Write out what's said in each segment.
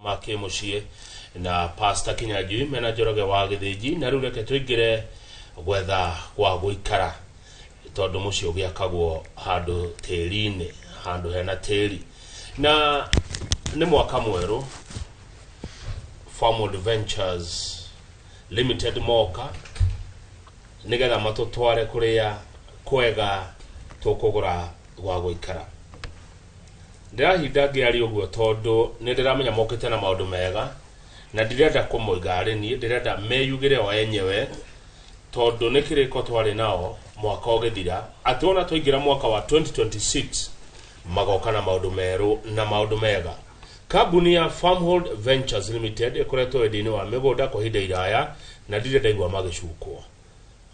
make mucie na Pastor Kinyanjui mena Njoroge wa Githiji na riu reke tuingire gwetha gwa guikara tondu mucie ugiakagwo handu tiri-ini handu hena tiri na ni mwaka mweru Farmwood Ventures Limited moka nigetha matutware kuria kwega tukugura gwa guikara ndirahinda ngiari uguo tondu ni ndiramenya mokite na maundu mega na ndirenda kumuigari ni ndirenda meyugire o enyewe tondu ni kiriko twari nao mwaka ogithira atona tuingira mwaka wa 2026 magoka na maundu meru na maundu mega. Kambuni ya Farmwood Ventures Limited ikoretwo wedini wa migunda kwa hinda iraya na ndirenda igwa magicukwo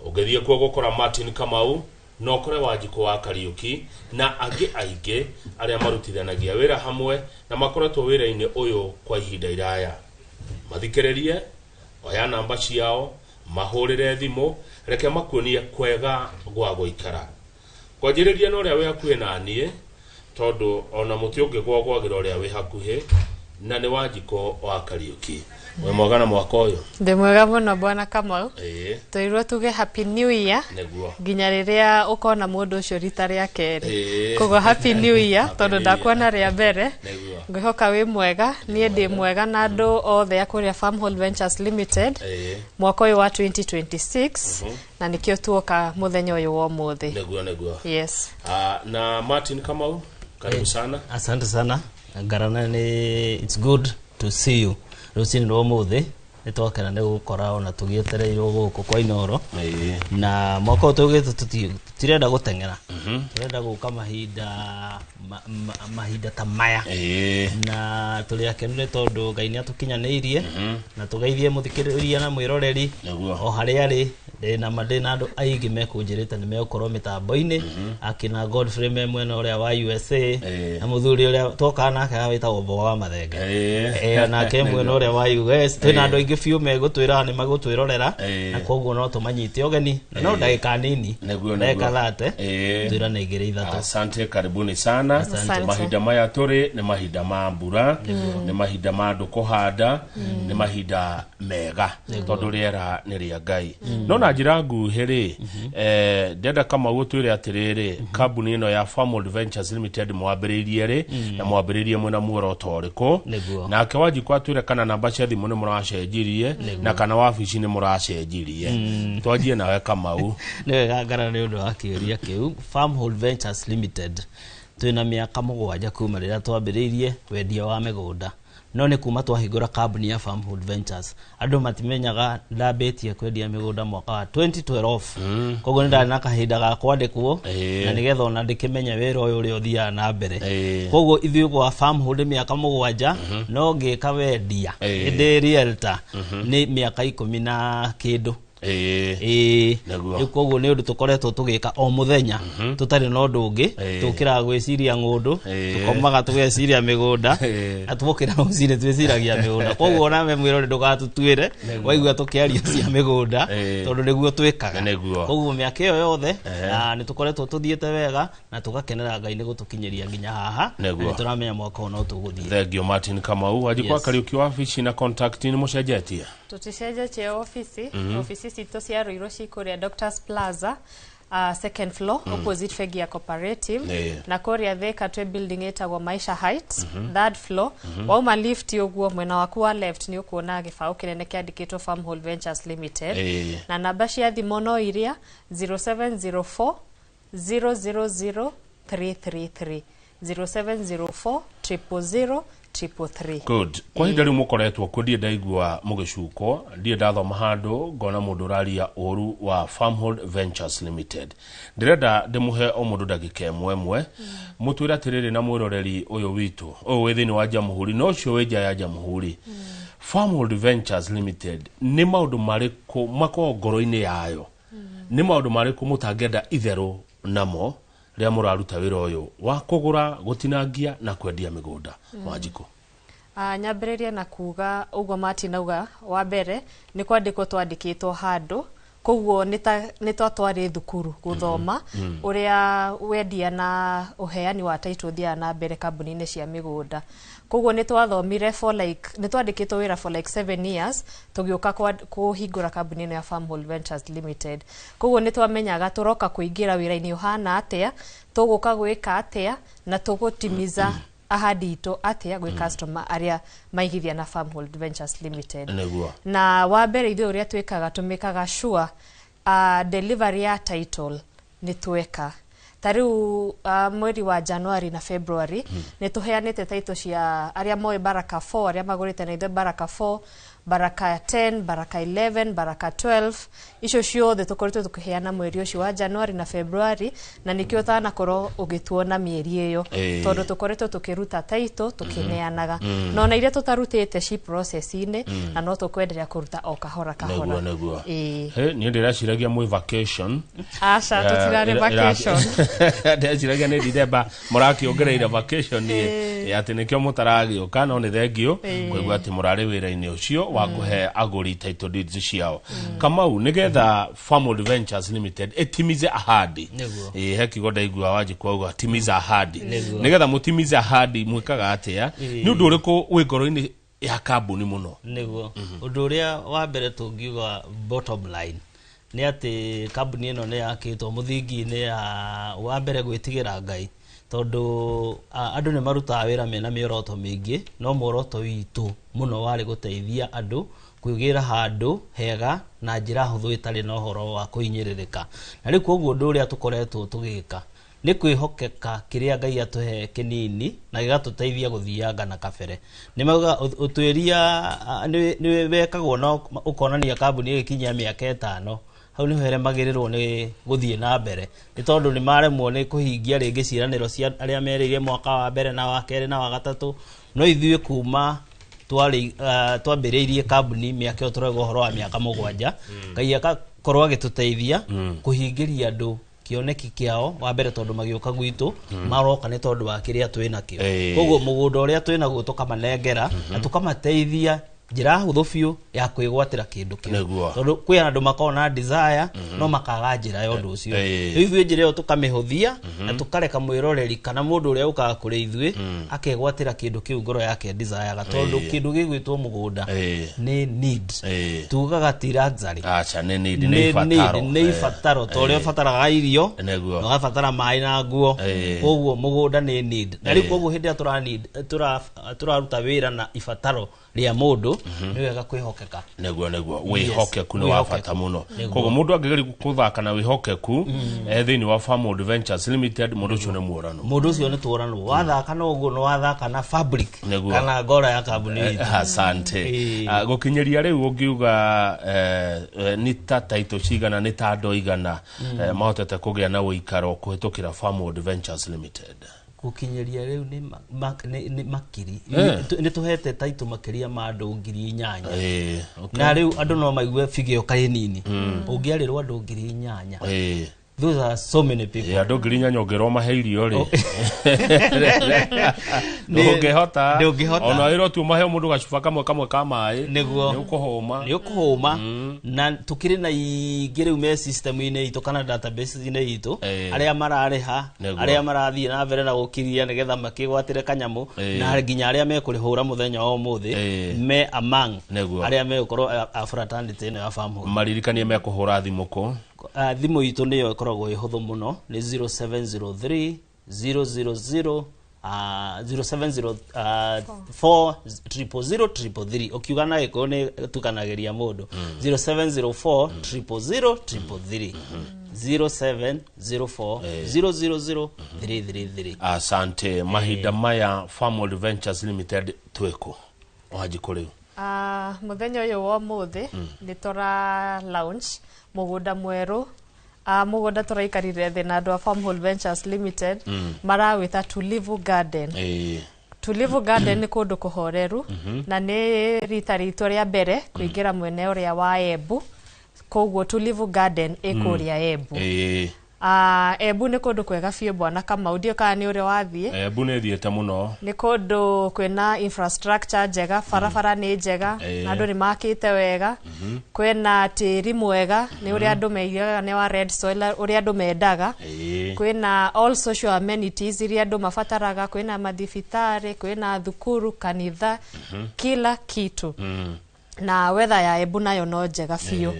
ugithie kuo gukora Martin Kamau no kore Wanjiko wa Kariuki na angi ainge aria marutithanagia wira hamwe na makoretwo wira-ini uyu kwa ihinda iraya. Mathikererie oya namba ciao mahurire thimu reke makuonie kwega gwa guikara kwanjiriria no ria wi hakuhi na nie tondu ona muti ungi gwa gwagira uria wi hakuhi na ni Wanjiko wa Kariuki. We mwagana mwaka uyu ndi mwega muno bwana Kamau tuirwo tuge happy new year nginya riria ukona mundu ucio rita ria keri kogo happy new year tondu ndakuona ria mbere ngihoka wi mwega nie ndi mwega na andu othe akuria Farmwood Ventures Limited mwaka uyu wa 2026 na nikio tuoka muthenya uyu wa muthi neguo yes na Martin Kamau karibu sana. Asante sana garana ni it's good to see you rusini ro muthi nitwakena ne gukora ona tugietereirwo guku kwa Inoro na mwaka utugite tutirenda gutengera turenda guka mahinda ta maya na tuli akenure tondu Ngai ni atukinyaniirie na tugeithie muthikiriria na mwiroreri o hari ari na madena andu aingi mekunjirite ni megukorwo mitambo-ini akina Godfrey mwena uria wa USA na muthuri uria twoka nake awitagwo Mbogo wa Mathenge na ke mwena uria wa US twina andu aingi fiu megutwira ni magutwirorera na koguo no tumanyite ogeni no ndagika nini ndagika thate twira na igire ithatu. Asante, karibuni sana. Mahinda maya turi ni mahinda ma mbura ni mahinda ma andu kuhanda ni mahinda mega tondu riera ni ria Ngai no na njira nguhi ri ndenda kama gutwire atiriri kambuni ino ya Farmwood Ventures Limited mwambiririe ri na mwambiririe mwena muoroto uriku na ke Wanjiko atwire kana namba cia thimu ni muracenjirie na kana wabici ni muracenjirie twanjie nawe Kamau ni wega ngara ni undu wa kiuria kiu. Farmwood Ventures Limited twina miaka 7 kuma riria twambiririe wendia wa migunda no ni kuma twahingura kambuni ya Farmwood Ventures andu matimenyaga ndabetie kwendia migunda mwaka wa 2012 koguo ndari na kahinda ga kwandikwo na nigetha ona ndikimenya wira uyu uri uthia na mbere koguo ithuĩ gwa Farmwood miaka 7 no ngika wendia ndi realtor ni miaka 10 na kindu koguo ni undu tukoretwo tugika o muthenya tutari no ndungi tukira gwiciria ngundu tukomaga tugeciria migunda atwokira ucine twiciragia migunda koguo ona me mwirore ndugatutuire waigua tukiaria cia migunda tondu niguo twikaga koguo miaka iyo yothe ni tukoretwo tuthiete wega na tugakenera Ngai ni gutukinyeria nginya haha na turamenya mwaka ono tuguthie. Thank you Martin Kamau. Wanjiko wa Kariuki wabici na contact ni mucenjetie tuticenjetie office cito cia Ruiru cikuria Doctors Plaza second floor opposite Fegia Cooperative na koria theka twe building etagwo Maisha Heights third floor wauma lift yoguo mwena waku wa left ni ukuona gifao kinene kiandikitwo Farmwood Ventures Limited na namba cia thimu no iria 0704 000 333 0704 000 333. Good. Kwa hinda riu mukoretwo kundie ndaigua mugicuko ndie ndathoma handu ngona mundu raria uru wa Farmwood Ventures Limited ndirenda ndimuhe o mundu ndagika emwe mutwira tiriri na mwiroreri uyu witu uyu withini wa Jamhuri no cio wija ya Jamhuri Farmwood Ventures Limited ni maundu mariku mako ngoro-ini yayo ni maundu mariku mutangenda itheru namo ria muraruta wira uyu wa kugura gutinangia na kwendia migunda Wanjiko? Nyambiriria na kuga ugo Martin auga wa mbere ni kwandikwo twandikitwo handu koguo nĩ twatwarĩ thukuru gũthoma ũrĩa wendia na ũheani wa title thia na mbere kambuni-inĩ cia mĩgũnda. Koguo nĩ twathomire nĩ twandĩkĩtwo wĩra for like 7 years tũgĩũka kũhingũra kambuni ĩno ya Farmhold Ventures Limited. Koguo nĩ twamenyaga tũroka kũingĩra wĩra-inĩ ũhana atĩa, tũgũka gwĩka atĩa na tũgũtimiza ahadi itũ atĩa gwĩ customer arĩa maigithia na Farmhold Ventures Limited. Na wa mbere ithuĩ ũrĩa twĩkaga tũmĩkaga sure delivery ya title nĩ tweka. Tariu mweri wa January na February nĩ tuheanĩte title cia arĩa moe Baraka 4 arĩa magũrĩte na ithuĩ Baraka 4, Baraka 10, Baraka 11, Baraka 12, icio ciothe tũkoretwo tũkĩheana mweri ũcio wa January na February, na nĩkĩo ũtanakorwo ũgĩtuona mĩeri ĩyo tondũ tũkoretwo tũkĩruta title tũkĩneanaga no na iria tũtarutĩte shi process-inĩ na no tũkwenderea kũruta o kahora kahora. Niĩ ndĩreciragia mwĩ vacation. Aca tũtirarĩ vacation. Ndĩreciragia nĩ December mũrakĩongereire vacation atĩ nĩkĩo mũtaragĩũka no nĩ thengio kũigua atĩ mũrarĩ wĩra-inĩ ũcio wa kũhe agũri title deeds ciao. Kamau nĩgetha Farmhold Ventures Limited etimize ahadi. He kiugo ndaigua waje kwauga timiza ahadi. Nĩgetha mũtimize ahadi mwĩkaga atĩa? Nĩ ũndũ ũrĩkũ wĩ ngoro-inĩ ya kambuni mũno? Nĩguo ũndũ ũrĩa wa mbere tũngiuga bottom line nĩ atĩ kambuni ĩno nĩ yakĩtwo mũthingi-inĩ ya wa mbere gwĩtigĩra Ngai, tondũ andũ nĩ marutaga wĩra mena mĩoroto mĩingĩ no muoroto witũ mũno warĩ gũteithia andũ kwĩgĩra handũ hega na njĩra hũthũ itarĩ na ũhoro wa kũhinyĩrĩrĩka. Na rĩu koguo ũndũ ũrĩa tũkoretwo tũgĩka nĩ kwĩhokeka kĩrĩa Ngai atũhe kĩnini na gĩgatũteithia gũthianga na kabere. Nĩ mauga ũtuĩria nĩ wekagwo na ũkonania kambuni ĩkinyia mĩaka 5 hau nĩ heremagĩrĩrwo nĩ gũthiĩ na mbere nĩ tondũ nĩ maremwo nĩ kũhingia rĩngĩ ciĩranĩro cia arĩa merĩire mwaka wa mbere na wa kerĩ na wa gatatũ. No ithuĩ kuma twambĩrĩirie kambuni mĩaka ĩyo tũrauga ũhoro wa mĩaka 7 Ngai agakorwo agĩtũteithia kũhingĩria andũ kĩoneki kĩao wa mbere tondũ magĩũka gwitũ maroka nĩ tondũ wa kĩrĩa twĩnakĩo. Koguo mũgũnda ũrĩa twĩnaguo tũkamanengera na tũkamateithia njĩra hũthũ biũ ya kwĩgwatĩra kĩndũ kĩu tondũ kwĩ andũ makoragwo na desire no makaga njĩra ya ũndũ ũcio. Ithuĩ njĩra ĩyo tũkamĩhũthia na tũkareka mwĩroreri kana mũndũ ũrĩa ũkaga kũrĩ ithuĩ akegwatĩra kĩndũ kĩu ngoro yake desire tondũ kĩndũ gĩgwĩtwo mũgũnda nĩ need. Tugaga ti luxury. Acha nĩ need, nĩ ibataro to ũrĩa ũbataraga irio ũgabatara maĩ na nguo. Koguo mũgũnda nĩ need. Na rĩu koguo hĩndĩ ĩrĩa tũraruta wĩra na ibataro rĩa mũndũ nĩ wega kwĩhokeka. Nĩguo wĩhokeku nĩ wa bata mũno. Koguo mũndũ angĩgeria gũthaka na wĩhokeku thĩinĩ wa Farmhold Ventures Limited mũndũ ũcio nĩ muorano. Mũndũ ũcio nĩ tuorano. Wathaka na ũguo nĩ wathaka na fabric kana ngora ya kambuni itũ. Asante. Gũkinyĩria rĩu ũngiuga nĩ ta title cigana nĩ ta andũ igana mahotete kũgĩa na ũikaro kũhĩtũkĩra Farmhold Ventures Limited? Gũkinyĩria rĩu nĩ makiri nĩ tuhete title makĩria ma andũ 8,000 na rĩu andũ no maigue figure karĩ nini ũngĩarĩrwo andũ 8,000. Those are so many people. Andũ 8,000 ũngĩrwo mahe irio rĩ ndũngĩhota ona wĩrwo tu mahe mũndũ gacuba kamwe ka maĩ nĩ ũkũhũma na tũkĩrĩ na ingĩ rĩu me system-inĩ itũ kana database-inĩ itũ arĩa mararĩha arĩa marathiĩ na mbere na gũkiria nĩgetha makĩgwatĩre kanyamũ na nginya arĩa mekũrĩhũra mũthenya wa ũmũthĩ me among arĩa megũkorwo a fraternity ĩno ya Farmhold. Maririkanie mekũhũra thimũ kũ? Thimũ itũ nĩyo ĩkoragwo ĩhũthũ mũno nĩ 0703 000 0704 000 ukiuga na gĩkũyũ nĩ tukanagĩria mũndũ 0704 000 0704 000 Asante. Mahinda maya Farmhold Ventures Limited twĩkũ wajiko rĩu? Mũthenya ũyũ wa ũmũthĩ nĩ tũra launch mũgũnda mwerũ. Mũgũnda tũraikarire thĩ na andũ a Farmhold Ventures Limited marawĩta Tulivu Garden. Tulivu Garden nĩ kũndũ kũhoreru na nĩ rita ritũ rĩa mbere kũingĩra mwene ũrĩa wa Embu. Koguo Tulivu Garden ĩkũrĩa Embu. Embu nĩ kũndũ kwega biũ bwana Kamau, ndio kana nĩ ũrĩ wathiĩ. Embu nĩ thiĩte mũno. Nĩ kũndũ kwĩna infrastructure njega, barabara nĩ njega, andũ nĩ makĩte wega, kwĩna tĩri mwega, nĩ ũrĩa andũ meigaga nĩ wa red soil, ũrĩa andũ mendaga, kwĩna all social amenities iria andũ mabataraga, kwĩna mathibitarĩ, kwĩna thukuru, kanitha, kila kitu. Na weather ya Embu nayo no njega biũ.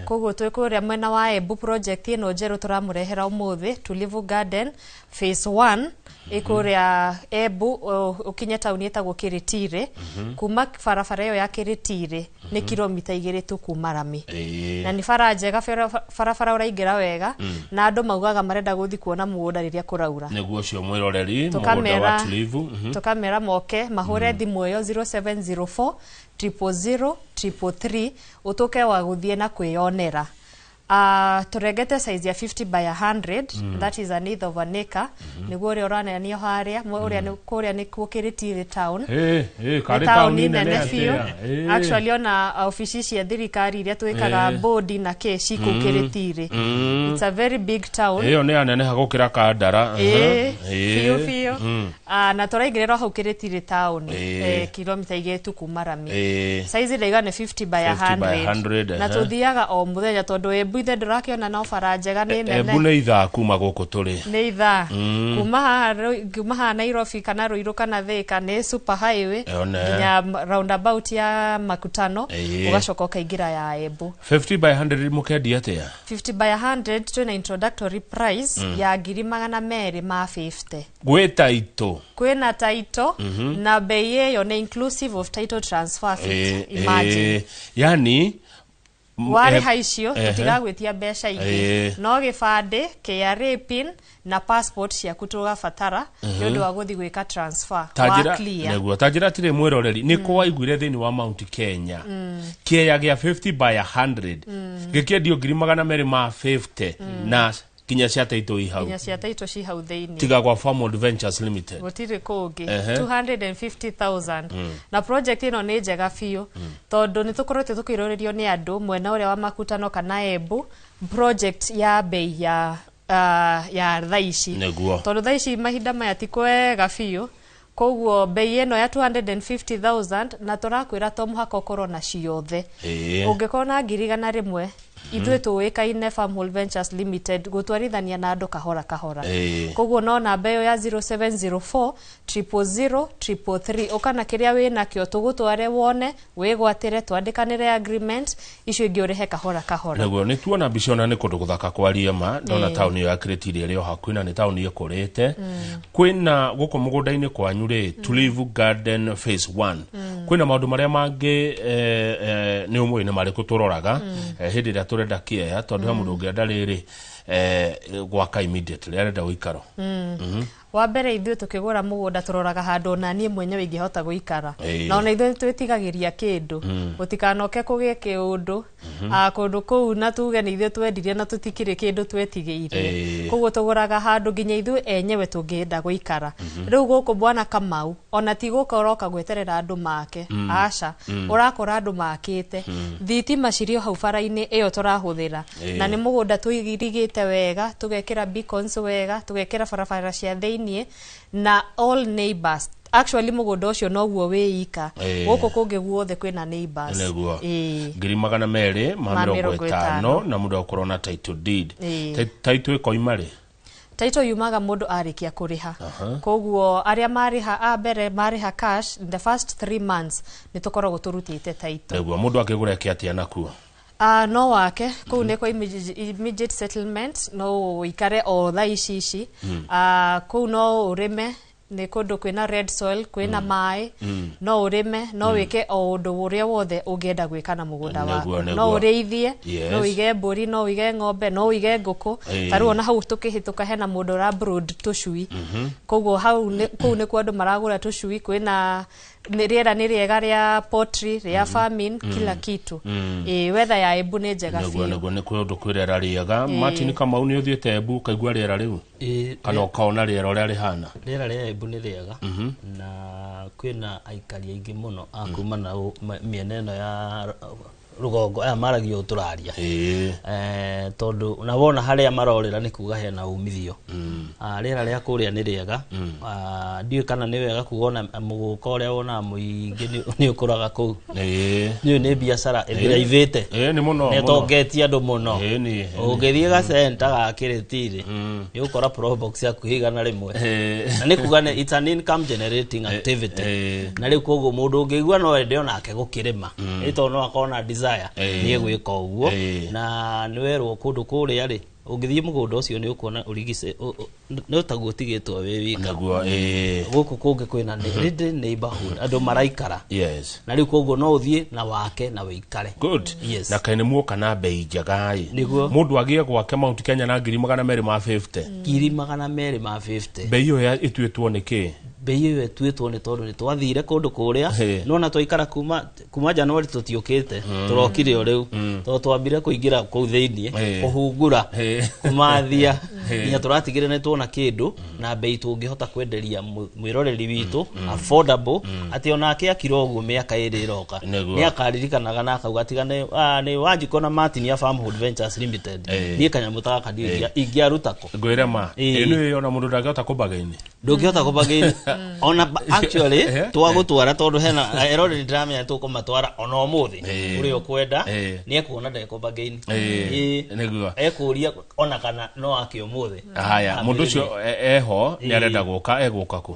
Koguo twĩ kũrĩa mwena wa Embu, project ĩno njerũ tũramũrehera ũmũthĩ, Tulivu Garden phase 1 ĩkũrĩa Embu, ũkinye tauni ĩtagwo Kĩrĩtirĩ, kuma barabara ĩyo ya Kĩrĩtirĩ nĩ kilomita 2 tu kuma Rami. Na nĩ bara njega, barabara ũraingĩra wega, na andũ maugaga marenda gũthiĩ kuona mũgũnda rĩrĩa kũraura. Nĩguo ũcio mwĩroreri mũgũnda wa Tulivu. Tukamera moke mahũre thimũ ĩyo 0704 000 333 utuke wa guthie na kwionera. Turegete size ya 50 by 100, that is an eighth of an acre. Niguo ri orana ni haria, uria ni kuria ni Kĩrĩtirĩ town. Kari town ni nene biũ. Actually ona offices cia thirikari iria twikaga board na keshi ku Kĩrĩtirĩ. It's a very big town. Iyo ni anene hagukira Kandara. Fiu. Na tũraingĩrĩra hau Kĩrĩtirĩ town, kilomita 2 tu kuma Rami. Size ndaiga ni 50 by 100. Na tuthiaga o muthenya tondu Embu ithe ndĩrakiona no bara njega nĩ nene. Embu nĩ ithaa kuma gũkũ tũrĩ. Nĩ ithaa. Kuma haha Nairobi kana Ruiru kana Thika nĩ super highway nginya roundabout ya Makutano, ugacoka ukaingĩra ya Embu. 50 by 100 mũkendia atĩa? 50 by 100 twĩna introductory price ya 250. Gwĩ taito. Kwĩna taito na bei ĩyo nĩ inclusive of title transfer fee. Imagine. Yani wari haicio tutigagwitia mbeca ingĩ, no gĩbandĩ, KRA pin na passport ciaku tũgabatara nĩ ũndũ wa gũthiĩ gwĩka transfer wa clear. Nĩguo tanjĩra tirĩ mwĩroreri nĩ kwaiguire thĩinĩ wa Mount Kenya kĩeya gĩa 50 by 100 gĩkĩendio 250 na kinya cia taito ihau. Kinya cia taito ci hau thĩinĩ. Tiga kwa Farm Adventures Limited. Gũtirĩ kũngĩ. 250,000. Na project ĩno nĩ njega biũ. Tondũ nĩ tũkoretwo tũkĩrorĩrio nĩ andũ mwena ũrĩa wa Makutano kana Embu, project ya bei ya thaici. Tondũ thaici mahinda maya ti kwega biũ. Koguo bei ĩno ya 250,000 na tũrakwĩra to mũhaka ũkorwo na ciothe. Ũngĩkorwo na 100,000 ithuĩ tũĩkaine Farm Ventures Limited gũtwarithania na andũ kahora kahora. Koguo no namba ĩyo ya 0704 000 333 ukana kĩrĩa wĩna kĩo tũgũtware wone wĩgwatĩre twandĩkanĩre agreement icio ingĩ ũrĩhe kahora kahora. Nĩguo nĩ tuona mbica ona nĩ kũndũ gũthaka kwa Riema, ndona tauni ya Kĩrĩtirĩ ĩrĩ o hakuhĩ na nĩ tauni ĩkũrĩte. Kwĩna gũkũ mũgũnda-inĩ kwanyu rĩ Tulivu Garden phase 1. Kwĩna maũndũ marĩa mangĩ nĩ ũmwe nĩ marĩkũ tũroraga hĩndĩ ĩrĩa turenda kĩeya tondu ha mundu ũngĩenda rĩrĩ gwaka immediately arenda gũikaro. Wa mbere ithuĩ tukĩgũra mũgũnda tũroraga handũ na niĩ mwenyewe ingĩhota gũikara. Na ona ithuĩ twĩtigagĩria kĩndũ gũtikanoke kũgĩe kĩũndũ kũndũ kũu na tuge nĩ ithuĩ twendirie na tũtikĩrĩ kĩndũ twetigĩire. Koguo tũgũraga handũ nginya ithuĩ enyewe tũngĩenda gũikara. Rĩu gũkũ bwana Kamau ona ti gũkorwo kagweterera andũ make, aca ũrakora andũ makĩte thitima cirĩ hau bara-inĩ ĩyo tũrahũthĩra, na nĩ mũgũnda tũirigĩte wega, tũgekĩra beacons wega, tũgekĩra barabara cia thĩinĩ na all neighbors. Actually mũgũnda ũcio noguo wĩika, gũkũ kũngĩ guothe kwĩna neighbors. Nĩguo 250 na mũndũ akorwo na title deed. Title ĩkoima rĩ? Title yumaga mũndũ arĩkia kũrĩha. Koguo arĩa marĩha mbere marĩha cash in the first 3 months nĩ tũkoragwo tũrutĩte title. Nĩguo mũndũ akĩgũra kĩatia nakuo. No wake kũu nĩ kwa immediate settlement, no uikare o thaa ici. Kũu no ũrĩme, nĩ kũndũ kwĩna red soil, kwĩna maĩ, no ũrĩme, no wĩke o ũndũ ũrĩa wothe ũngĩenda gwĩka na mũgũnda waku. No ũrĩithie, no ũige mbũri, no ũige ng'ombe, no ũige ngũkũ. Tarĩu ona hau tũkĩhĩtũka hena mũndũ ũra brood tũcui. Koguo kũu nĩ kwa andũ maragũra tũcui, kwĩna rĩera nĩ rĩega rĩa poultry, rĩa farming, kila kitu. Weather ya Embu nĩ njega biũ. Nĩguo nĩ kũndũ kwĩrĩra rĩega. Martin Kamau nĩ ũthiĩte Embu ukaigua rĩera rĩu kana ũkaona rĩera ũrĩa rĩhana? Rĩera rĩa Embu nĩ rĩega na kwĩna aikari aingĩ mũno a kuma na mĩena ĩno ya rugongo aya maragio turaria tondu na wona haria marorera ni kuga hena umithio rĩera rĩa kũrĩa nĩ rĩega ndiũ kana nĩ wega kuona mũgũka ũrĩa wona mũingĩ nĩ ũkũraga kũu niũ nĩ biacara ĩthiraivĩte nĩ mũno nĩ tongetie andũ mũno ũngĩthiĩ ga center ga Kĩrĩtirĩ nĩ ũkora probox yaku igana rĩmwe na nĩ kuga it's an income generating activity na rĩu koguo mũndũ ũngĩigua no ende onake gũkĩrĩma ĩto no akona desire nĩ gwĩka ũguo na nĩ werwo kũndũ kũrĩa rĩ ũngĩthiĩ mũgũnda ũcio nĩ ũkuona ũrigice no taguo tigĩtwo wĩ wika naguo gũkũ kũngĩ kwĩna neighborhood andũ maraikara na rĩu koguo no ũthiĩ na wake na wĩikare na kaĩ nĩ muoka na mbei njega mũndũ agĩe gwake Mount Kenya na 250 250 mbei ĩyo ĩtuĩtwo nĩkĩ bei ĩyo ĩtuĩtwo nĩ tondũ nĩ twathire kũndũ kũrĩa no na twaikara kuma January tũtiũkĩte tũrokire o rĩu tondũ twambire kũingĩra kũu thĩinĩ kũhungura kumathia nginya tũratigĩre nĩ tuona kĩndũ na bei tũngĩhota kwenderia mwĩroreri witũ affordable atĩ onake akira ũguo mĩaka ĩrĩ ĩroka nĩ akaririkanaga na akauga tiga nĩ Wanjikũ na Martin ya Farmhood Ventures Limited niĩ kanyamũ ta gaka ingĩarutako ngwĩre ma ĩno ona mũndũ ndangĩhota kũbagaini ndũngĩhota kũbagaini ona actually twagũtwara tondu hena eroreri ndramenya tũkũmatwara ona ũmũthĩ ũrĩa ũkwenda nĩ ekuona ndekũbagaini nĩguo ekũria ona kana no akĩ ũmũthĩ haya mũndũ ũcio eho nĩ arenda gũka egũka kũ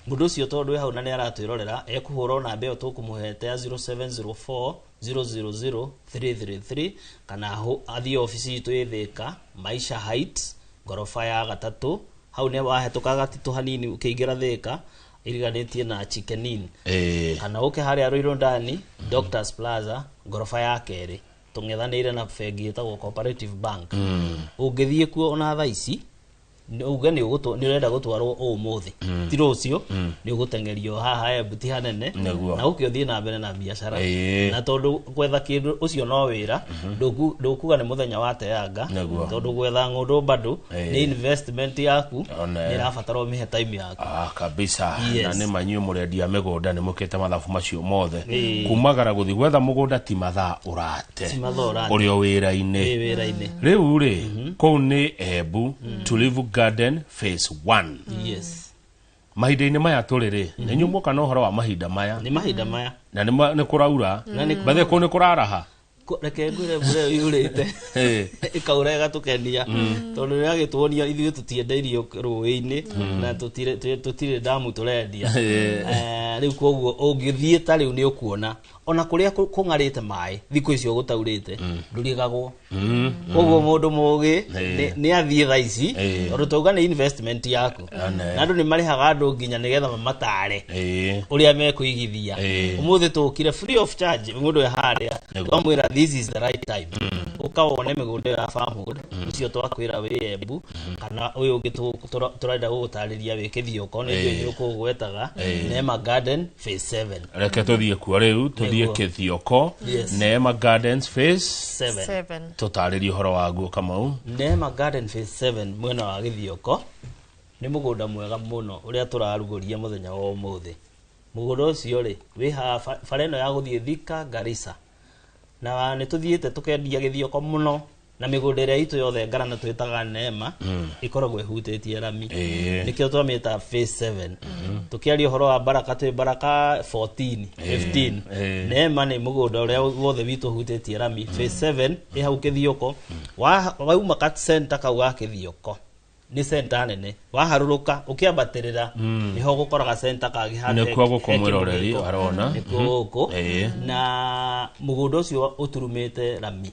mũndũ ũcio tondu hau na nĩ aratwĩrorera ekũhũra ona mbeyo tũkũmũhete ya 0704 000 333 kana athiĩ ofici itũ ĩthĩka Maisha Heights ngorofa ya gatatũ hau nĩ wahetũka gatitũ hanini ũkĩingĩra Thĩka iriganĩtie na Chicken Inn kana ũke harĩa Ruiru ndani Doctors Plaza ngorofa ya kerĩ tũng'ethanĩire na bengi ĩtagwo Cooperative Bank ũngĩthiĩ kuo ona thaa ici uge nĩ ũrenda gũtwarwo ũmũthĩ ti rũciũ nĩ ũgũtengerio haha Embuti hanene na ũkĩ ũthiĩ na mbere na biacara na tondũ gwetha kĩndũ ũcio no wĩra ndũkuga nĩ mũthenya wa teanga tondũ gwetha ng'ũndũ bado nĩ investment yaku nĩ ĩrabatara ũmĩhe time yaku kabisa na nĩ manyuĩ mũrendia mĩgũnda nĩ mũkĩte mathabu macio mothe kumagara gũthiĩ gwetha mũgũnda ti mathaa ũrate ũrĩ o wĩra-inĩ rĩu rĩ kũu nĩ Embu Tulivu Garden Phase 1 mahinda-inĩ maya tũrĩ nĩ nyumuka na ũhoro wa mahinda maya na nĩ kũraura bathe kũu nĩ kũraraha reke ngwĩre mbura yurĩte ĩkaura ĩgatũkenia tondũ nĩ agĩtuonia ithuĩ tũtiendeirio rũĩ-inĩ na tũtirĩ damu tũrendia rĩu koguo ũngĩthiĩ ta rĩu nĩ ũkuona ona kũrĩa kũng'arĩte maĩ thikũ icio gũtaurĩte ndũrigagwo koguo mũndũ mũgĩ nĩ athiĩ thaa ici tondũ tauga nĩ investment yaku na andũ nĩ marĩhaga andũ nginya nĩgetha mamatare ũrĩa mekũigithia ũmũthĩ tũkire free of charge mũndũ harĩa twamwĩra this is the right time ũkawone mĩgũnda ya Farmhood ũcio twakwĩra wĩ Embu kana ũyũ ũngĩ tũrenda gũgũtarĩria wĩ Kĩthioko nĩ ũkũgwetaga Neema Garden Phase 7 reke tũthiĩ kuo rĩu tũthiĩ Kĩthioko Neema Gardens Phase 7 tũtarĩrie ũhoro waguo Kamau Neema Garden Phase 7 mwena wa Gĩthioko nĩ mũgũnda mwega mũno ũrĩa tũrarugũria mũthenya wa ũmũthĩ mũgũnda ũcio rĩ wĩ haha bara ĩno ya gũthiĩ Thika Garissa na nĩ tũthiĩte tũkendia Gĩthioko mũno na mĩgũnda ĩrĩa itũ yothe ngarana twĩtaga Neema ĩkoragwo ĩhutĩtie rami nĩkĩo twamĩta Phase 7 tũkĩaria ũhoro wa Baraka twĩ Baraka 14 15 Neema nĩ mũgũnda ũrĩa wothe witũ hutĩtie rami Phase 7 ĩ hau Kĩthioko wauma kat center kau ga Kĩthioko nĩ center nene waharũrũka ũkĩambatĩrĩra niho gũkoraga center kangĩ hande nĩkuo gũkomwĩroreri arona na mũgũnda ũcio ũturumĩte rami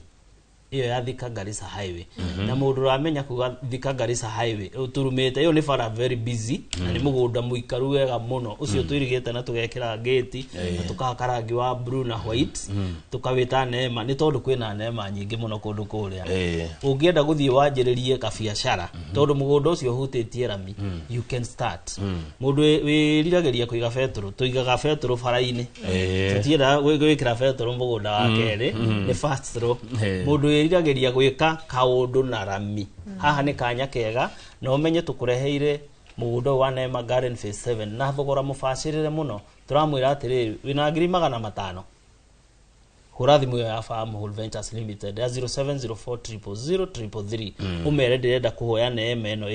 iyo ya Thika Garissa Highway na mũndũ uramenya kuga Thika Garissa Highway uturumite iyo ni bara very busy na ni mũgũnda mũikaru wega mũno ucio twirigite na tugekira gate na tukahaka rangi wa blue na white tukawita Neema ni tondu kwina Neema nyingi mũno kundu kuria ungienda guthie wanjiririe kabiacara tondu mũgũnda ucio hutitie rami you can start mũndũ wirirageria kuiga betro tuigaga betro bara-ini tutienda gwikira betro mũgũnda wa keri ni fast throw mũndũ irageria gwika kaundu na rami haha ni kanya kega na umenye tukureheire mũgũnda wa Neema Garden Phase 7 na thogora mubacirire muno turamwira atiri wina 500,000 hura thimu ya Farmhold Ventures Limited ya 0704000333 umere ndirenda kuhoya neema eno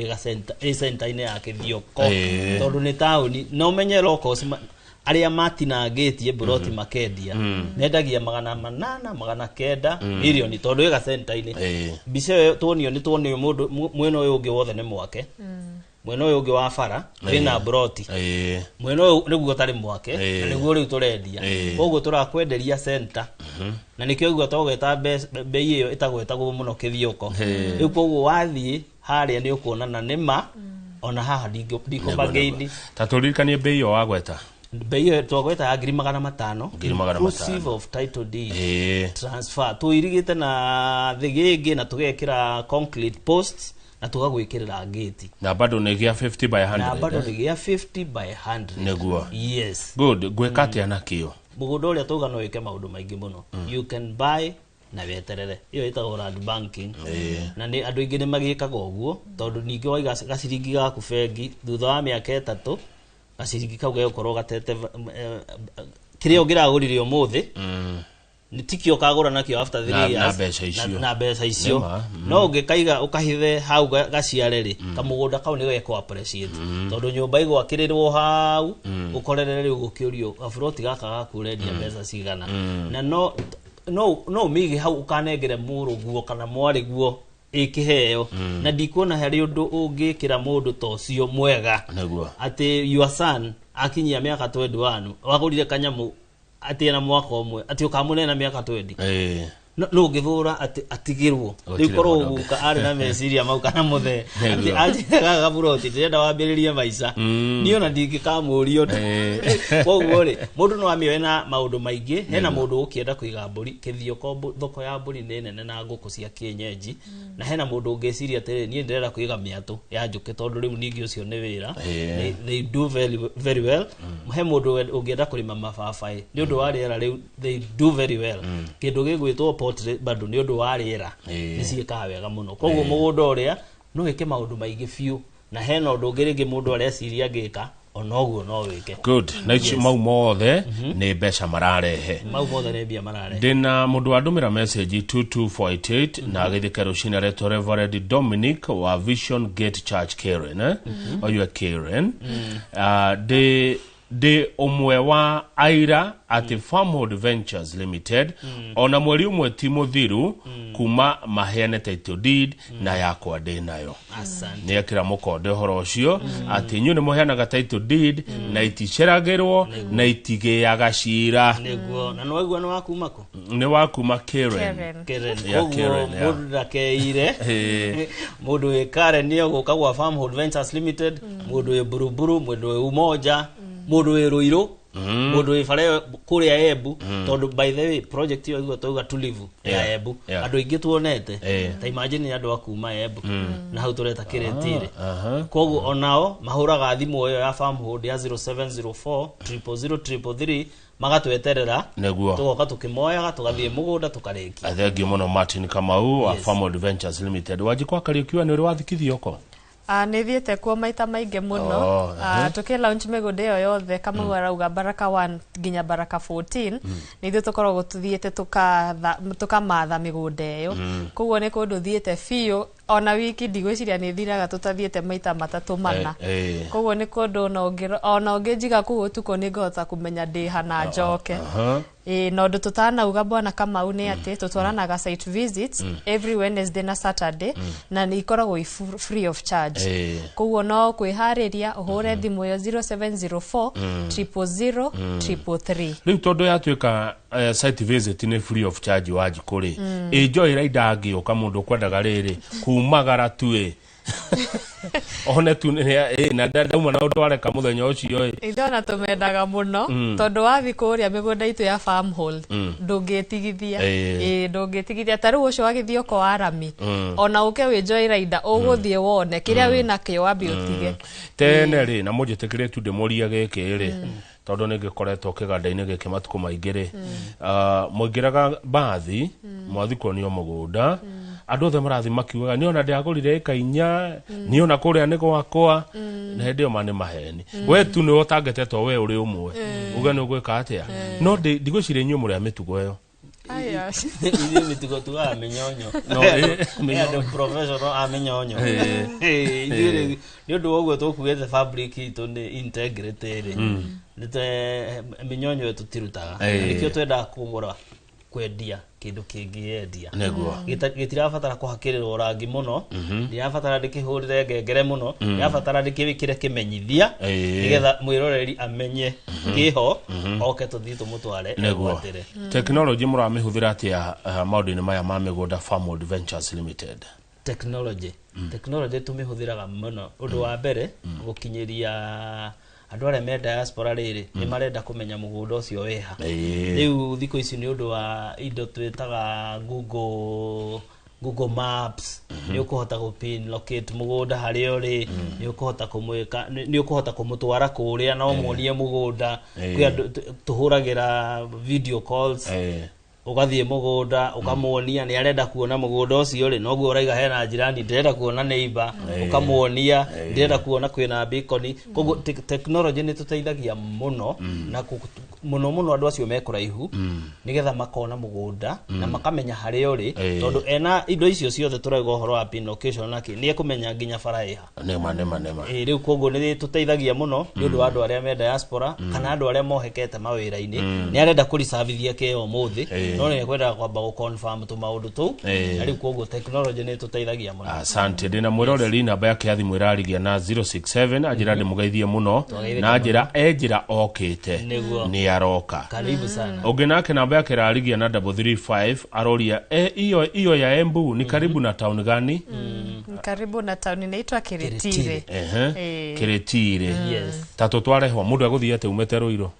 center ine ya Kithioko tondu ni tauni no menye locals aria matinangitie buroti makendia nendagia 800,000 milioni tondu ega center ine bice tuonio ni tuonio mundu mweno uyu ungi wothe ni mwake mweno uyu ungi wa bara rina buroti mweno uyu niguo tari mwake na niguo riu turendia koguo turakwenderia center na nikio uguo togeta bei iyo itagwetagwo muno Kithioko riu koguo wathie haria ni ukuonana nima ona haha ndiko bageidi taturirikanie bei yo wagweta bei yo twagweta ya 500,000 inclusive of title deed transfer tuirigite na thigigi na tugekira concrete posts na tugagwikirira gate na bado negia 50 by 100 na bado negia 50 by 100 neguo yes good gwekate anakio mugundo uria tuga no wike maundu maingi muno you can buy na weterere iyo itago land banking na ni andu ingi ni magikaga uguo tondu ningi waiga gaciringi gaku bengi thutha wa miaka 3 gaciringi kau gekorwo gatete kiria ungiragurire umuthi ni tikio kagura nakio after 3 years na mbeca icio no ungikaiga ukahithe hau gaciare ri kamugunda kau ni weko appreciate tondu nyumba igwakirirwo hau ukorere ri ugukiurio afroti gaka gakurendia mbeca cigana na no migi hau ukanengere muruguo kana mwari guo ikiheo na ndikuona hari undu ungikira mundu tocio mwega ati your son akinyia miaka 21 wagurire kanyamu ati na mwaka omwe ati ukamune na miaka 20 no ngithura ati atigirwo rikorwo guka ari na meciria mau kana muthe ati ajiga gaburoti ndenda wambiririe maica niona ndingikamurio koguo ri mundu no amioe na maundu maingi hena mundu ukienda kuiga mburi Kithioko thoko ya mburi ni nene na nguku cia kienyeji na hena mundu ungeciria ati nie ndirenda kuiga miatu ya njuki tondu riu ningi ucio ni wira they do very well he mundu ungienda kurima mababai ni undu wa riera riu they do very well kindu gigwitwo bado ni undu wa riera niciika wega muno koguo mugunda uria no wike maundu maingi fiu na hena undu ngiringi mundu areciria ngika onoguo no wike good na mau mothe ni mbeca mararehe mau mothe ni bia mararehe ndina mundu andumira message 2248 na agithika rucina reto Reverend Dominic wa Vision Gate Church Karen oyo Karen de omwe wa aira at Farmhold Ventures Limited ona mweri umwe timothiru kuma maheane title deed na yakwa ndi nayo asante ni akira mukonde horo ucio ati nyu ni muheanaga title deed na iticeragirwo na itigiaga cira niguo na no igwa no wakuma ko ni wakuma Karen koguo mundu ndakeire mundu we Karen ni oguka gwa Farmhold Ventures Limited mundu we buruburu mundu we umoja mundu we Ruiru mundu we fare kuria Embu tondu by the way project yo igwa toga tulivu ya Embu andu ingi tuonete ta imagine andu akuma Embu na hau tureta Kiretire koguo onao mahuraga thimu yo ya Farmhold ya 0704000333 magatweterera neguo tugoka tukimoyaga tugathie mugunda tukareki athengio muno Martin Kamau wa Farmhold Ventures Limited wajikwa kariukiwa ni uri wa Kithioko ni thiete kuo maita maingi muno tuki launch migunda yo yothe kama arauga Baraka 1 nginya Baraka 14 ni ithu tukoragwo tuthiete tukamatha migunda yo koguo ni kundu thiete fiu ona wiki ndigwiciria ni thiraga tutathiete maita matatu mana koguo ni kundu ona ungijiga kuo tuko ni ngota kumenya ndi hana njoke no ndu tutanauga bwana Kamau ni ati tutwaranaga site visits every Wednesday na Saturday na ni ikoragwo free of charge koguo no kwihariria uhure thimu yo 0704000333 riu tondu yatuika site visit ni free of charge wajikuri enjoy raida ngioka mundu kwendaga riri kumagara tuwe one tu na ndauma na utware ka muthenya ucio idona tumendaga muno tondu wathi kuria migunda itu ya Farmhold ndungitigithia ndungitigithia taru ucio wagithioko wa Arami ona uke we enjoy raida uguthie wone kiria wina kio wabi utige tene ri na mujitikire tu demoria geke ri tondu ni gikoretwo kiganda-ini giki matuko maingiri muingiraga bathi mwathi kuonio mugunda andu othe marathi makiugaga niona ndiagurire ikainya niona kuria ni gwakwa na hendio mane maheni we tu ni utangetetwo we uri umwe uga ni ugwika atia no ndigwicire inyu muri amitugo yo Ile mitugo tu amenyonyo. No, amenyonyo professional amenyonyo. Ile ndio dogo to kuweza fabric ito ni integrity. Nite amenyonyo tutirutaga. Nikio twenda kugura kwendia kindu kingiendia neguo gitirabatara kuhakirira rangi muno ndirabatara ndikihurire ngengere muno ndirabatara ndikibikire kimenyithia nigetha mwiroreri amenye kiho oke tuthii tumutware egwatire technology muramihũthĩra atia maũndũ-inĩ maya ma mĩgũnda Farmwood Ventures Limited technology tumihũthĩraga muno ũndũ wa mbere gukinyiria andũ arĩa me diaspora rĩrĩ nĩ marenda kũmenya mũgũnda ũcio wĩha rĩu thikũ ici nĩ ũndũ wa indo twĩtaga Google Maps nĩ ũkũhota gũpin locate mũgũnda harĩa ũrĩ nĩ ũkũhota kũmwĩka nĩ ũkũhota kũmũtwara kũrĩa na ũmuonie mũgũnda kwĩ andũ tũhũragĩra video calls ugathie mũgũnda ukamuonia nĩ arenda kuona mũgũnda ũcio rĩ noguo uraiga hena jirani ndĩrenda kuona neighbor ukamuonia ndĩrenda kuona kwĩna beacon koguo technology nĩ tũteithagia muno na muno andũ acio me kũraihu nigetha makona mũgũnda na makamenya harĩa ũrĩ tondũ ena indo icio ciothe tũrauga ũhoro wa pin location nake nĩ ekũmenya nginya baraiha nema rĩu koguo nĩ tũteithagia muno nĩ ũndũ wa andũ arĩa me diaspora kana andũ arĩa mohekete mawĩra-inĩ nĩ arenda kũrisavithia kĩyo mũthĩ no nĩ kwenda kwamba gũconfirm tu maũndũ tu na rĩu koguo technology nĩ tũteithagia mũno asante ndĩna mwĩroreri namba yake ya thimũ ĩrarigia na 067 ajira ndĩmũgeithie mũno na njĩra okĩte nĩ aroka karibu sana ũngĩ nake namba yake ĩrarigia na 335 aroria iyo ya Embu ni karibu na town gani karibu na town inaitwa Kiritire Kiritire tatu twareho mũndũ agũthiĩte umete Ruiru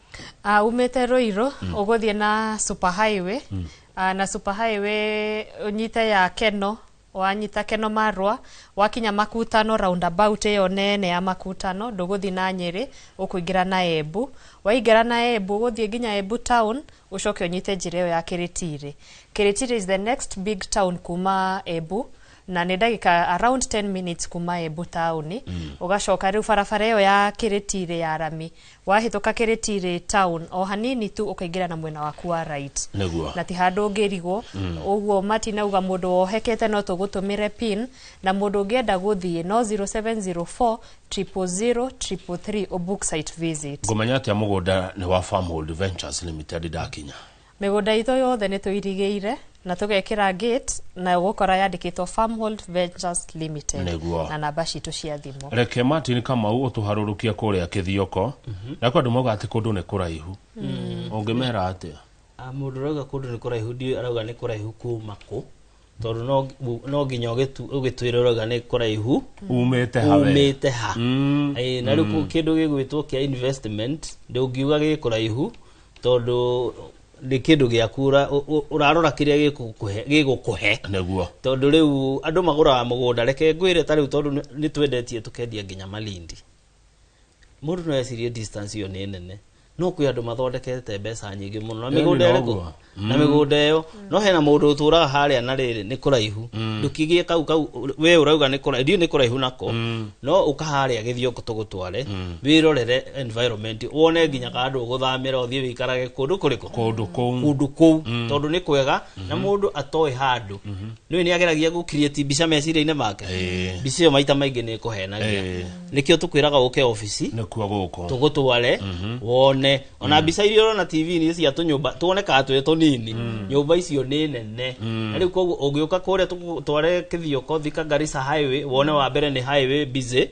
umete Ruiru uguthie na super highway na super highway unyite ya Keno wanyita Keno Marwa wakinya Makutano roundabout iyo nene ya Makutano nduguthi na Nyeri ukuingira na Embu waingira na Embu guthie nginya Embu town ucoke unyite njira iyo ya Kiritire is the next big town kuma Embu na nĩ ndagika around 10 minutes kuma Embu town ugacoka riu barabara iyo ya Kiritire ya rami wahituka Kiritire town o hanini tu ukaingira na mwena waku wa right na ti handu ngirigwo uguo matinauga mundu wohekete no tugutumire pin na mundu ungienda guthie no 0704 000 o book site visit ngomenya atia mũgũnda nĩ wa Farmwood Ventures Limited dakinya mĩgũnda itho yothe nĩ tuirigĩire na tugekira gate na gukora yandikitwo Farmwood Ventures Limited na namba citu cia thimu reke Martin Kamau utuharurukia kuria Kithioko na kwa ndumoga ati kundu ne kuraihu ungimera atia mundu rauga kundu ne kuraihu ndi arauga ne kuraihu kuma ku tondu no nginya ugitwira rauga ne kuraihu umete ha na riu kindu gigwitwo kia investment ndungiuga gikuraihu tondu ni kindu gia kura urarora kiria gigukuhe neguo tondu riu andu magura mugunda reke ngwire ta riu tondu ni twendetie tukendia nginya Malindi mundu no esirie distance yo ni nene no kwi andu mathondekete mbeca nyingi muno na migunda ĩrĩkũ na migunda ĩyo no hena mũndũ ũtũraga harĩa na rĩrĩ nĩ kũraihu ndũkigie kau we urauga nĩ kũraihu ndio nĩ kũraihu nako no ũkaharĩa Gĩthioko tũgũtware wirorere environment wone nginya kandu ũgũthamĩra ũthiĩ wĩikarage kũndũ kũrĩkũ kũndũ kũu tondũ nĩ kwega na mũndũ atoĩ handũ nĩ nĩ ageragia gũcreate mbica meciria-inĩ make mbica ĩyo maita maingĩ nĩ ĩkũhenagia nĩkĩo tũkwĩraga ũke ofici nĩkuo gũkũ tũgũtware wone ona mbica iria urona TV-inĩ cia tũnyũmba tuoneka twĩ tũnini nyũmba icio nĩ nene na rĩu koguo ũngĩũka kũrĩa tware Kithioko Thika Garissa highway wone wa mbere nĩ highway busy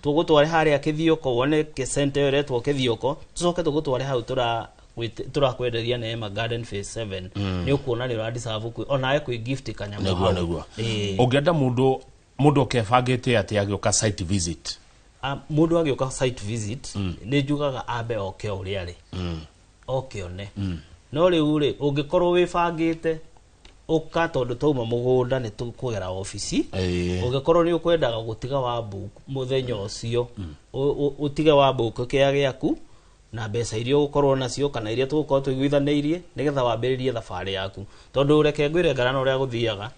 tũgũtware harĩa Kithioko wone center ĩyo retwo Kithioko tũcoke tũgũtware hau turakwenderia Neema Garden phase 7 nĩ ũkuona nĩ ũrandisavu onawe kwĩ gift kanyamũ neguo ũngĩenda mũndũ ũkebangĩte atĩ agĩũka site visit mundu agĩũka site visit nĩ njugaga ambe oke ũrĩa arĩ oke one no rĩu rĩ ũngĩkorwo wĩbangĩte ũka tondũ tauma mũgũnda nĩ tũkũgera ofici ũngĩkorwo nĩ ũkwendaga gũtiga wa book mũthenya ũcio ũtige wa book kĩa gĩaku na mbeca iria ũgũkorwo nacio kana iria tũgũkorwo tũiguithanĩirie nĩgetha wambĩrĩrie thabarĩ yaku tondũ reke ngwĩre ngarana ũrĩa gũthiaga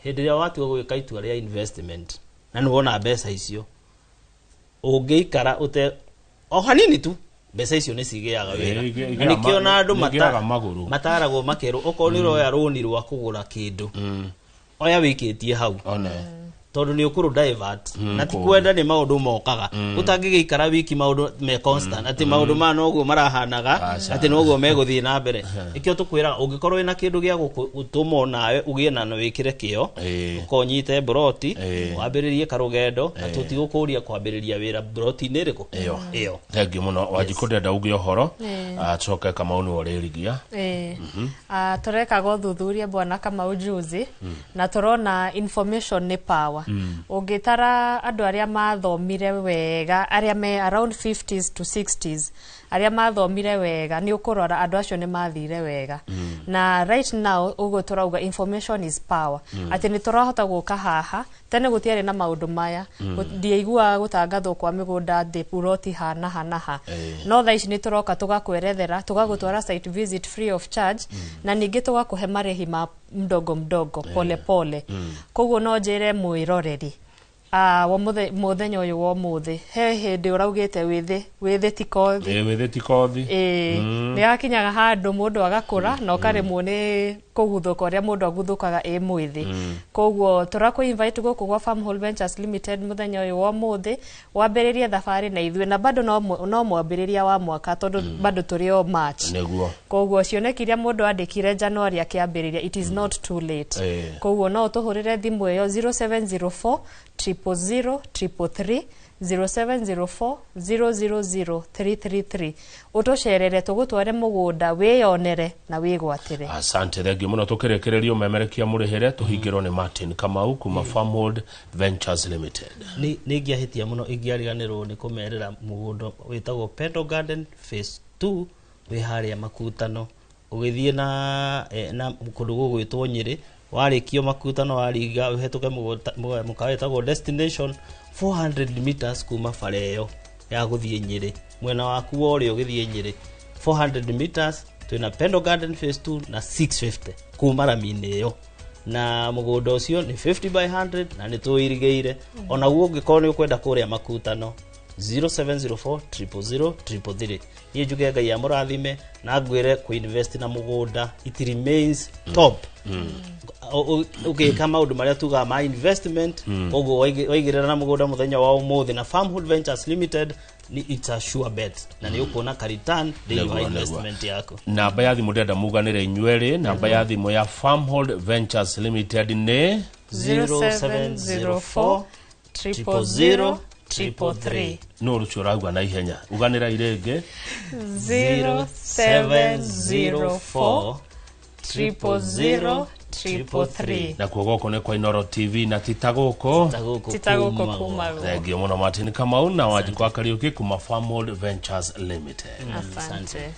hĩndĩ ĩrĩa watua gwĩka itua rĩa investment na nĩ wona mbeca icio ũngĩikara o hanini tu mbeca icio nĩ cigĩaga wĩra na nĩkĩo na andũ mataragwo makerwo okorwo nĩ ũroya rũni rwa kũgũra kĩndũ oya wĩkĩtie hau tondu ni ukuru divert na ti kwenda ni maundu mokaga utangigikara wiki maundu me constant ati maundu ma noguo marahanaga ati noguo meguthie na mbere ikio tukwira ungikorwo ina kindu gia gutuma nawe ugie na no wikire kio ukonyite broti wambiririe karugendo na tutigukuria kwambiriria wira broti ni riku iyo thengi muno wajikundenda ugie uhoro acoke kama unu oririgia tureka gothuthuria bwana kama ujuzi na turona information ni power ungitara andu aria mathomire wega aria me around 50s to 60s aria mathomire wega ni ukurora andu acio ni mathire wega na right now ugo turauga information is power ati ni turahota guka haha tene gutiare na maundu maya ndiaigua gutangathwo kwa migunda de puroti hanaha no tha ici ni turoka tugakwerethera tugagutwara site visit free of charge na ningi tugakuhe marehi ma mdogo pole pole koguo no njire mwiroreri wa muthenya uyu wa muthi he hindi uraugite withi tikothi ni akinyaga handu mundu agakura no karemwo ni kuguthuka uria mundu aguthukaga mwithi koguo turaku invite guku gwa Farmhold Ventures Limited muthenya uyu wa muthi wambiririe thabari na ithwe na bado no mwambiriria wa mwaka tondu bado turi o March koguo cionekiria mundu andikire January akiambiriria it is not too late koguo no tuhurire thimu iyo 0704 000 0704 000 333 utocerere tugutware mugunda wiyonere na wigwatire. Asante thengi muno tukirekererio memerekia murihere tuhingirwo ni Martin Kamau kuma Farmhold Ventures Limited. Ni ngiahitia muno ingiariganirwo ni kumerera mugunda witagwo Pendo Garden Phase 2 wi haria makutano ugithie na kundu gugwitwo Nyeri warikio makutano wariga uhetuke mukawetagwo destination 400 meters kuma fareyo ya guthie Nyeri mwena waku wori ugithie Nyeri 400 meters twina Pendo Garden Phase 2 na 650 kuma ramine yo na mugunda ucio ni 50 by 100 na ni tuirigeire ona guo ngikorwo ni ukwenda kuria makutano 0704 000 333 ye juge Ngai ya murathime na ngwire ku invest na mugunda it remains top okay kama undu maria tuga ma investment ogo waigirira na mugunda muthenya wa umuthi na Farmhold Ventures Limited ni it's a sure bet na ni ukona ka return daily investment yako. Namba ya thimu ndenda muganire inywere namba ya thimu ya Farmhold Ventures Limited ni 0704 000 333 no ruchoragwa na ihenya uganira irenge 0704 000 na kuogoko ne kwa Inoro TV na titagoko kuma thengi muno Martin Kamau na wajikwa Kariuki kuma Farmhold Ventures Limited. Asante.